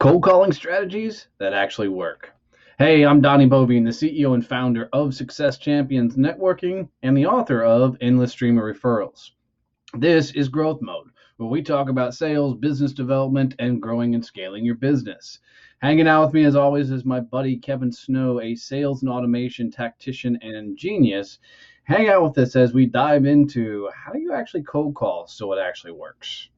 Cold calling strategies that actually work. Hey, I'm Donnie Bovine, the CEO and founder of Success Champions Networking and the author of Endless Stream of Referrals. This is Growth Mode, where we talk about sales, business development, and growing and scaling your business. Hanging out with me, as always, is my buddy Kevin Snow, a sales and automation tactician and genius. Hang out with us as we dive into how do you actually cold call so it actually works.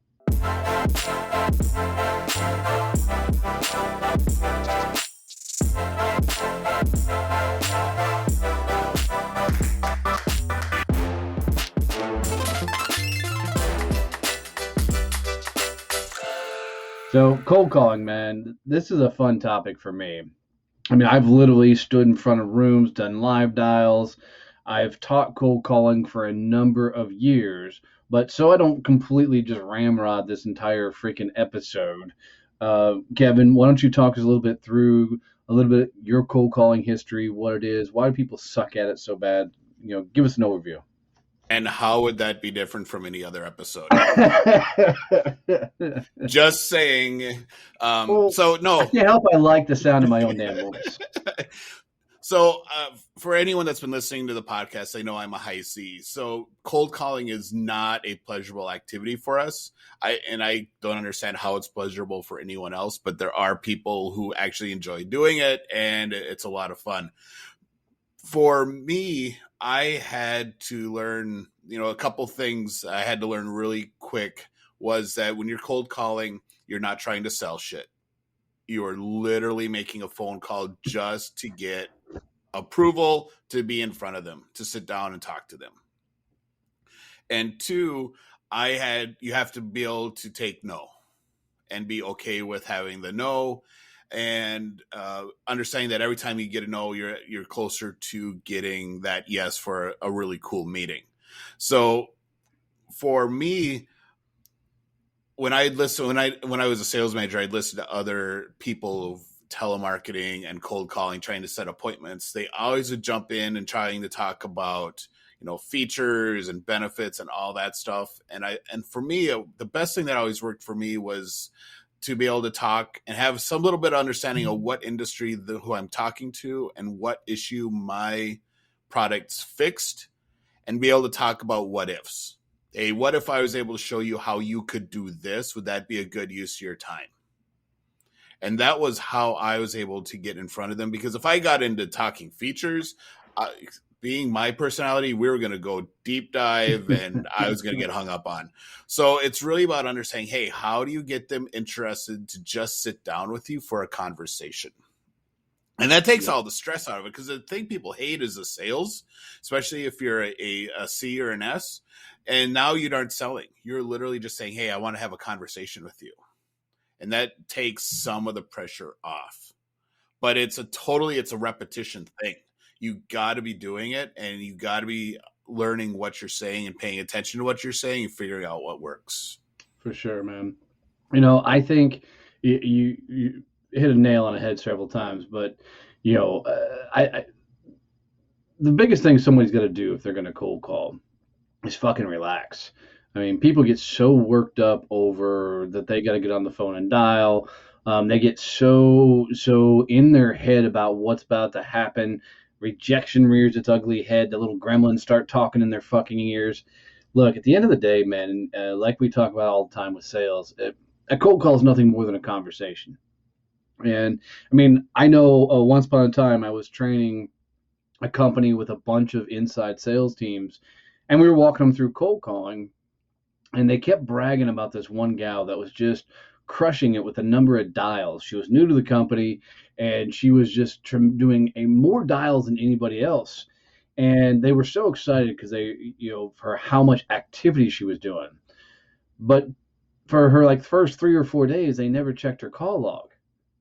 So cold calling, man, this is a fun topic for me. I mean, I've literally stood in front of rooms, done live dials. I've taught cold calling for a number of years, but so I don't completely just ramrod this entire freaking episode. Kevin, why don't you talk us a little bit through a little bit your cold calling history, what it is, why do people suck at it so bad? Give us an overview. And how would that be different from any other episode? Just saying. So no. I can't help I like the sound of my own damn voice. So for anyone that's been listening to the podcast, they know I'm a high C. So cold calling is not a pleasurable activity for us. I don't understand how it's pleasurable for anyone else, but there are people who actually enjoy doing it, and it's a lot of fun. For me, I had to learn, a couple things I had to learn really quick was that when you're cold calling, you're not trying to sell shit. You are literally making a phone call just to get approval to be in front of them, to sit down and talk to them. And two, you have to be able to take no and be okay with having the no. And understanding that every time you get a no, you're closer to getting that yes for a really cool meeting. So for me, when I was a sales manager, I'd listen to other people telemarketing and cold calling, trying to set appointments. They always would jump in and trying to talk about features and benefits and all that stuff. And for me, the best thing that always worked for me was to be able to talk and have some little bit of understanding of what industry who I'm talking to and what issue my product's fixed, and be able to talk about what ifs. Hey, what if I was able to show you how you could do this? Would that be a good use of your time? And that was how I was able to get in front of them, because if I got into talking features, being my personality, we were going to go deep dive and I was going to get hung up on. So it's really about understanding, hey, how do you get them interested to just sit down with you for a conversation? And that takes all the stress out of it, because the thing people hate is the sales, especially if you're a C or an S. And now you aren't selling. You're literally just saying, hey, I want to have a conversation with you. And that takes some of the pressure off. But it's a repetition thing. You got to be doing it, and you got to be learning what you're saying and paying attention to what you're saying and figuring out what works. For sure, man. I think you hit a nail on the head several times, but the biggest thing somebody's got to do if they're going to cold call is fucking relax. I mean, people get so worked up over that they got to get on the phone and dial. They get so in their head about what's about to happen. Rejection rears its ugly head. The little gremlins start talking in their fucking ears. Look, at the end of the day, man, like we talk about all the time with sales, a cold call is nothing more than a conversation. And I mean, I know once upon a time I was training a company with a bunch of inside sales teams, and we were walking them through cold calling, and they kept bragging about this one gal that was just crushing it with a number of dials. She was new to the company, and she was just doing more dials than anybody else. And they were so excited because for how much activity she was doing. But for her first 3 or 4 days, they never checked her call log.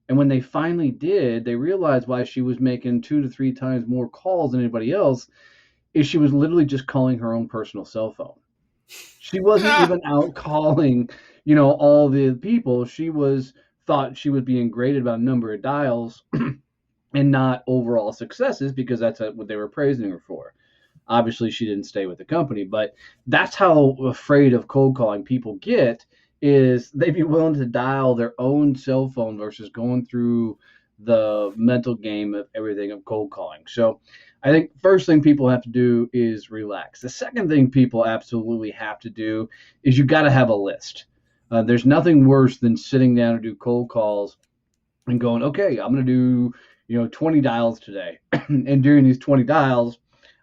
And when they finally did, they realized why she was making 2 to 3 times more calls than anybody else is she was literally just calling her own personal cell phone. She wasn't even out calling, all the people. She thought she was being graded about a number of dials and not overall successes, because that's what they were praising her for. Obviously, she didn't stay with the company, but that's how afraid of cold calling people get, is they'd be willing to dial their own cell phone versus going through the mental game of everything of cold calling. So I think first thing people have to do is relax. The second thing people absolutely have to do is you got to have a list. There's nothing worse than sitting down to do cold calls and going, okay, I'm going to do 20 dials today, and during these 20 dials,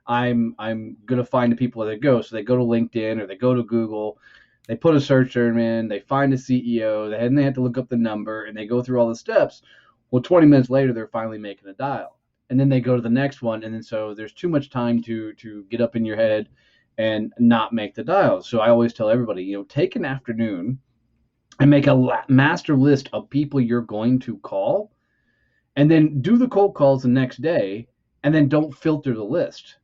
I'm going to find the people where they go. So they go to LinkedIn or they go to Google, they put a search term in, they find a CEO, then they have to look up the number, and they go through all the steps. Well, 20 minutes later, they're finally making a dial, and then they go to the next one, and then so there's too much time to get up in your head and not make the dial. So I always tell everybody, take an afternoon and make a master list of people you're going to call, and then do the cold calls the next day, and then don't filter the list,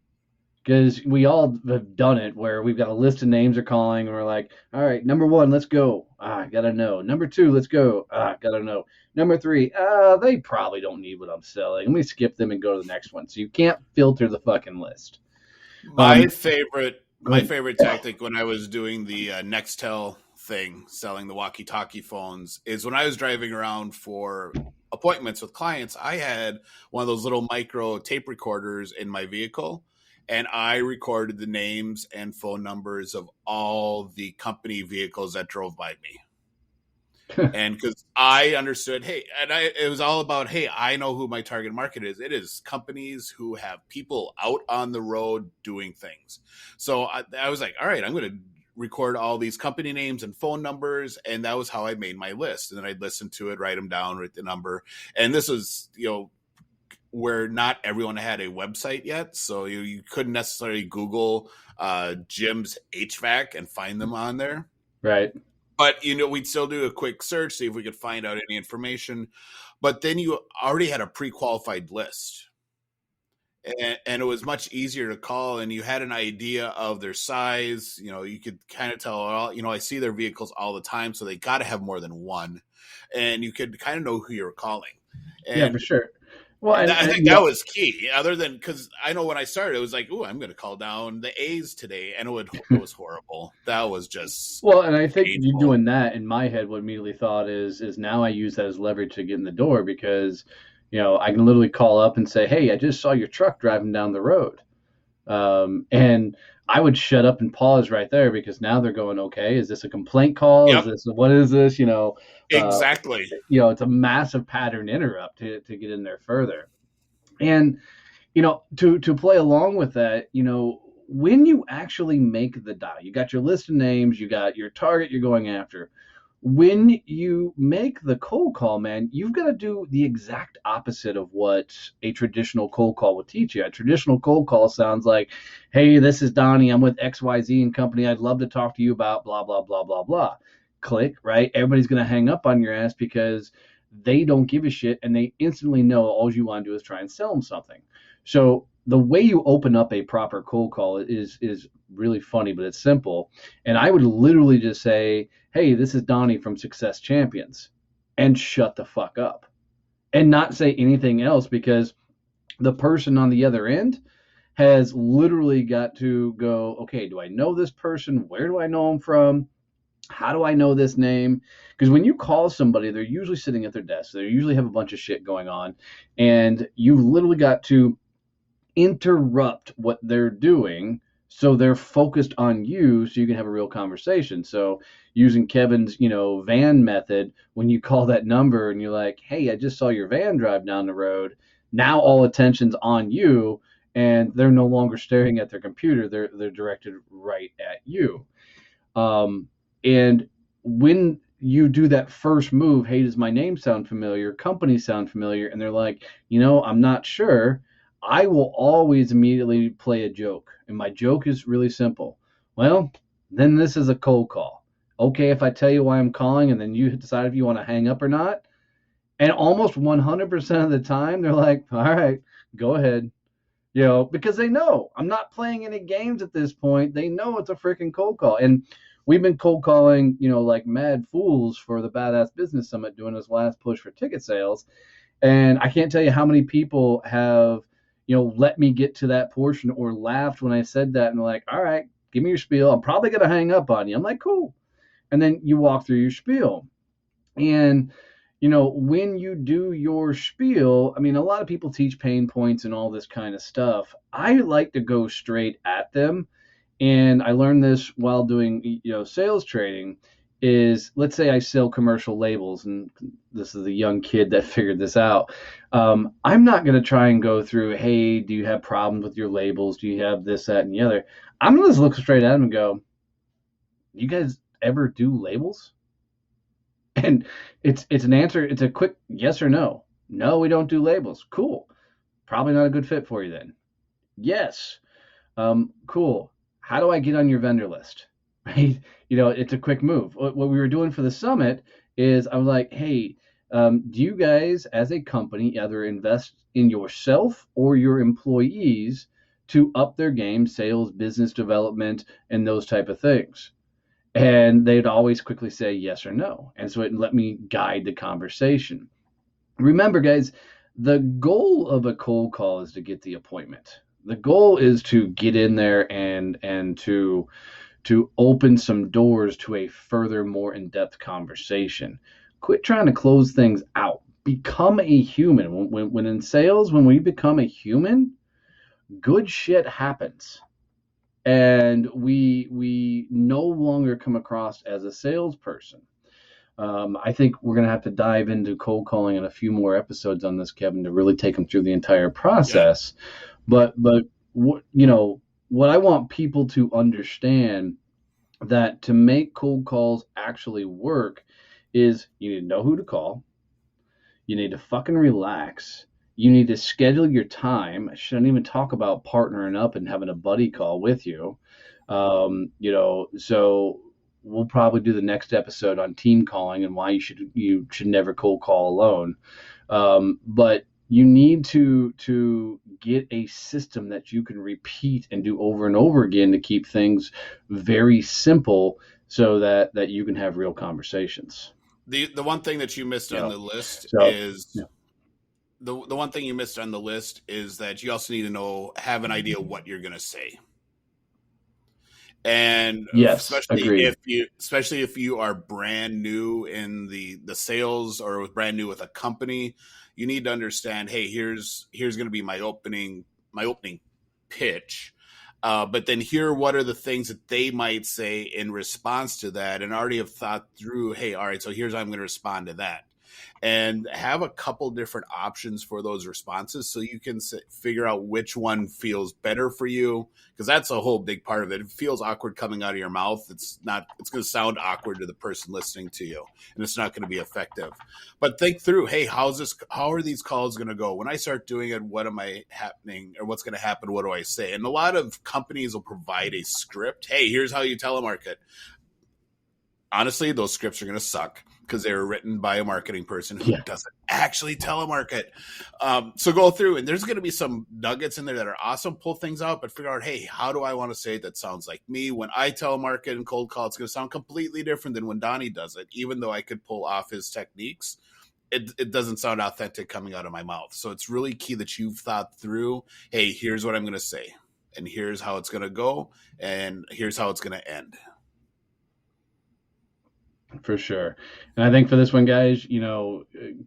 because we all have done it where we've got a list of names they're calling and we're like, all right, number one, let's go. I gotta know. Number two, let's go. Gotta know. Number three, they probably don't need what I'm selling. Let me skip them and go to the next one. So you can't filter the fucking list. My um favorite Go my ahead. favorite tactic when I was doing the Nextel thing, selling the walkie-talkie phones, is when I was driving around for appointments with clients. I had one of those little micro tape recorders in my vehicle, and I recorded the names and phone numbers of all the company vehicles that drove by me. And because I understood, hey, it was all about, hey, I know who my target market is. It is companies who have people out on the road doing things. So I was like, all right, I'm going to record all these company names and phone numbers. And that was how I made my list. And then I'd listen to it, write them down, write the number. And this was, where not everyone had a website yet. So you couldn't necessarily Google Jim's HVAC and find them on there. Right. But we'd still do a quick search, see if we could find out any information. But then you already had a pre-qualified list, and it was much easier to call. And you had an idea of their size. You could kind of tell. I see their vehicles all the time, so they got to have more than one, and you could kind of know who you're calling. Yeah, for And sure. Well, I and think that was key. Other than because I know when I started, it was like, "Oh, I'm going to call down the A's today," and it was horrible. That was just well, and I think you painful. doing that in my head, what immediately thought is now I use that as leverage to get in the door, because I can literally call up and say, hey, I just saw your truck driving down the road. And I would shut up and pause right there, because now they're going, okay, is this a complaint call? Is Yep, this, what is this? Uh, exactly. it's a massive pattern interrupt to get in there further. And to play along with that, when you actually make the dial, you got your list of names, you got your target you're going after. When you make the cold call, man, you've got to do the exact opposite of what a traditional cold call would teach you. A traditional cold call sounds like, hey, this is Donnie. I'm with XYZ and company. I'd love to talk to you about blah, blah, blah, blah, blah. Click, right? Everybody's going to hang up on your ass because they don't give a shit, and they instantly know all you want to do is try and sell them something. So the way you open up a proper cold call is really funny, but it's simple. And I would literally just say, hey, this is Donnie from Success Champions, and shut the fuck up and not say anything else, because the person on the other end has literally got to go, okay, do I know this person? Where do I know them from? How do I know this name? Because when you call somebody, they're usually sitting at their desk. They usually have a bunch of shit going on, and you've literally got to interrupt what they're doing so they're focused on you, so you can have a real conversation. So using Kevin's van method, when you call that number and you're like, hey, I just saw your van drive down the road, now all attention's on you, and they're no longer staring at their computer, they're directed right at you. And when you do that first move, hey, does my name sound familiar, company sound familiar, and they're like, I'm not sure, I will always immediately play a joke. And my joke is really simple. Well, then this is a cold call. Okay, if I tell you why I'm calling and then you decide if you want to hang up or not. And almost 100% of the time, they're like, all right, go ahead. Because they know I'm not playing any games at this point. They know it's a freaking cold call. And we've been cold calling, like mad fools for the Badass Business Summit, doing this last push for ticket sales. And I can't tell you how many people have, let me get to that portion or laughed when I said that, and they're like, all right, give me your spiel. I'm probably going to hang up on you. I'm like, cool. and then you walk through your spiel. And when you do your spiel, I mean, a lot of people teach pain points and all this kind of stuff. I like to go straight at them, and I learned this while doing sales training. Is, let's say I sell commercial labels, and this is a young kid that figured this out. I'm not going to try and go through, hey, do you have problems with your labels? Do you have this, that, and the other? I'm going to just look straight at them and go, you guys ever do labels? And it's an answer. It's a quick yes or no. No, we don't do labels. Cool. Probably not a good fit for you then. Yes. Cool. How do I get on your vendor list? Right? It's a quick move. What we were doing for the summit is I was like, hey, do you guys as a company either invest in yourself or your employees to up their game, sales, business development, and those type of things? And they'd always quickly say yes or no. And so it let me guide the conversation. Remember, guys, the goal of a cold call is to get the appointment. The goal is to get in there and to open some doors to a further, more in-depth conversation. Quit trying to close things out. Become a human. When in sales, when we become a human, good shit happens. And we no longer come across as a salesperson. I think we're going to have to dive into cold calling in a few more episodes on this, Kevin, to really take them through the entire process. Yeah. But what I want people to understand, that to make cold calls actually work is you need to know who to call. You need to fucking relax. You need to schedule your time. I shouldn't even talk about partnering up and having a buddy call with you. So we'll probably do the next episode on team calling and why you should never cold call alone. But you need to get a system that you can repeat and do over and over again to keep things very simple so that you can have real conversations. The one thing that you missed on the list is the one thing you missed on the list is that you also need to have an idea what you're going to say. And yes, especially if you are brand new in the sales or brand new with a company, you need to understand, hey, here's going to be my opening pitch. But then what are the things that they might say in response to that, and already have thought through, hey, all right, so here's how I'm going to respond to that. And have a couple different options for those responses so you can figure out which one feels better for you, because that's a whole big part of it. It feels awkward coming out of your mouth. It's going to sound awkward to the person listening to you, and it's not going to be effective. But think through, hey, how are these calls going to go? When I start doing it, what's going to happen? What do I say? And a lot of companies will provide a script. Hey, here's how you telemarket. Honestly, those scripts are going to suck because they were written by a marketing person who doesn't actually telemarket. So go through, and there's going to be some nuggets in there that are awesome. Pull things out, but figure out, hey, how do I want to say it that sounds like me? When I telemarket and cold call, it's going to sound completely different than when Donnie does it. Even though I could pull off his techniques, it doesn't sound authentic coming out of my mouth. So it's really key that you've thought through, hey, here's what I'm going to say, and here's how it's going to go, and here's how it's going to end. For sure. And I think for this one, guys,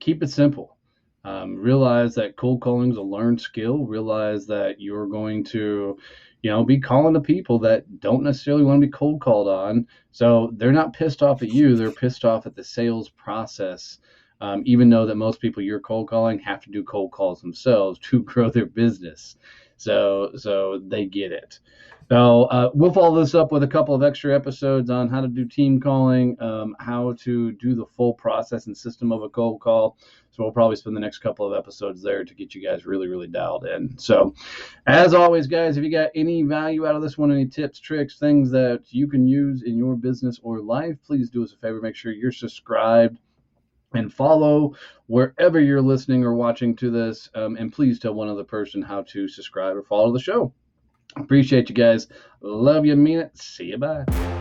keep it simple. Realize that cold calling is a learned skill. Realize that you're going to, be calling to people that don't necessarily want to be cold called on. So they're not pissed off at you. They're pissed off at the sales process. Even though that most people you're cold calling have to do cold calls themselves to grow their business. So they get it. So we'll follow this up with a couple of extra episodes on how to do team calling, how to do the full process and system of a cold call. So we'll probably spend the next couple of episodes there to get you guys really, really dialed in. So as always, guys, if you got any value out of this one, any tips, tricks, things that you can use in your business or life, please do us a favor. Make sure you're subscribed and follow wherever you're listening or watching to this. And please tell one other person how to subscribe or follow the show. Appreciate you guys. Love you, mean it. See you. Bye.